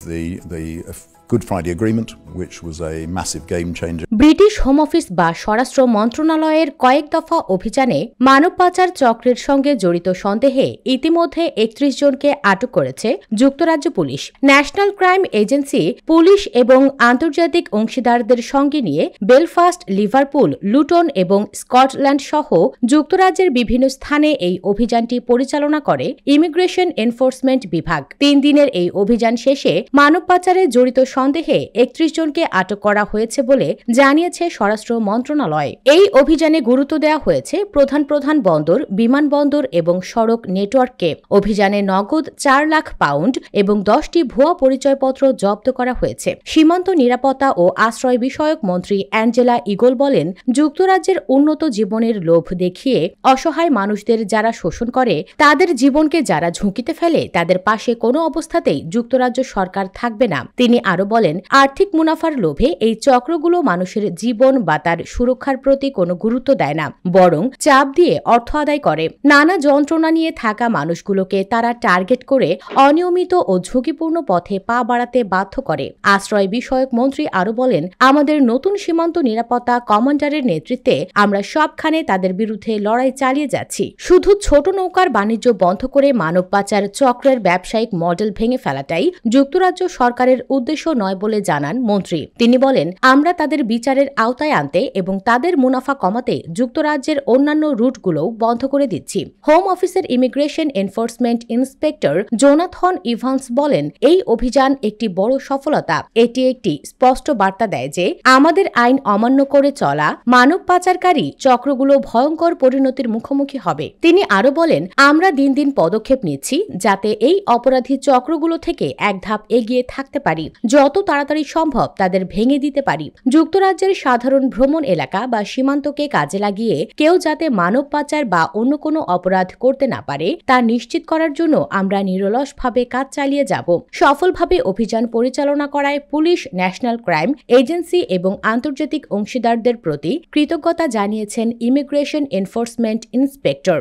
the Good Friday Agreement, which was a massive game changer. British home office বা স্বরাষ্ট্র মন্ত্রণালয়ের কয়েক দফা অভিযানে মানব পাচার চক্রের সঙ্গে জড়িত সন্দেহে ইতিমধ্যে ৩১ জনকে আটক করেছে যুক্তরাজ্য police. National crime agency police এবং আন্তর্জাতিক অংশীদারদের সঙ্গে নিয়ে বেলফাস্ট, লিভারপুল, লুটন এবং স্কটল্যান্ড সহ যুক্তরাজ্যের বিভিন্ন স্থানে এই অভিযানটি পরিচালনা করে ইমিগ্রেশন এনফোর্সমেন্ট বিভাগ। ৩ দিনের এই অভিযান শেষে মানব পাচারে জড়িত সন্দেহে ৩১ জনকে আটক করা হয়েছে বলে জানিয়েছে স্বরাষ্ট্র মন্ত্রণালয়। এই অভিযানে গুরুত্ব দেওয়া হয়েছে প্রধান প্রধান বন্দর, বিমানবন্দর এবং সড়ক নেটওয়ার্ককে। অভিযানে নগদ ৪ লাখ পাউন্ড এবং ১০টি ভুয়া পরিচয়পত্র জব্দ করা হয়েছে। সীমান্ত নিরাপত্তা ও আশ্রয় বিষয়ক মন্ত্রী অ্যাঞ্জেলা ইগল বলেন, যুক্তরাজ্যের উন্নত জীবনের লোভ দেখিয়ে অসহায় মানুষদের যারা শোষণ করে, তাদের জীবনকে যারা ঝুঁকিতে ফেলে, তাদের পাশে কোনো অবস্থাতেই যুক্তরাজ্য সরকার থাকবে না। তিনি আরো বলেন, আর্থিক মুনাফার লোভে এই চক্রগুলো মানুষের জীবন বা তার সুরক্ষার প্রতি কোনো গুরুত্ব দেয় না, বরং চাপ দিয়ে অর্থ আদায় করে। নানা যন্ত্রণা নিয়ে থাকা মানুষগুলোকে তারা টার্গেট করে অনিয়মিত ও ঝুঁকিপূর্ণ পথে পা বাড়াতে বাধ্য করে। আশ্রয় বিষয়ক মন্ত্রী আরো বলেন, আমাদের নতুন সীমান্ত নিরাপত্তা কমান্ডারের নেতৃত্বে আমরা সবখানে তাদের বিরুদ্ধে লড়াই চালিয়ে যাচ্ছি। শুধু ছোট নৌকার বাণিজ্য বন্ধ করে মানব পাচার চক্রের ব্যবসায়িক মডেল ভেঙে ফেলাটাই যুক্তরাজ্য সরকারের উদ্দেশ্য নয় বলে জানান মন্ত্রী। তিনি বলেন, আমরা তাদের বিচারের আওতায় আনতে এবং তাদের মুনাফা কমাতে যুক্তরাজ্যের অন্যান্য রুটগুলোও বন্ধ করে দিচ্ছি। হোম অফিসের immigration enforcement inspector Jonathan Evans বলেন, এই অভিযান একটি বড় সফলতা। এটি একটি স্পষ্ট বার্তা দেয় যে আমাদের আইন অমান্য করে চলা মানব পাচারকারী চক্রগুলো ভয়ঙ্কর পরিণতির মুখোমুখি হবে। তিনি আরো বলেন, আমরা দিন দিন পদক্ষেপ নিচ্ছি যাতে এই অপরাধী চক্রগুলো থেকে এক ধাপ এগিয়ে থাকতে পারি, যত তাড়াতাড়ি সম্ভব তাদের ভেঙে দিতে পারি। যুক্তরাজ্যের সাধারণ ভ্রমণ এলাকা বা সীমান্তকে কাজে লাগিয়ে কেউ যাতে মানব পাচার বা অন্য কোনো অপরাধ করতে না পারে তা নিশ্চিত করার জন্য আমরা নিরলসভাবে কাজ চালিয়ে যাব। সফলভাবে অভিযান পরিচালনা করায় পুলিশ, ন্যাশনাল ক্রাইম এজেন্সি এবং আন্তর্জাতিক অংশীদারদের প্রতি কৃতজ্ঞতা জানিয়েছেন ইমিগ্রেশন এনফোর্সমেন্ট ইন্সপেক্টর।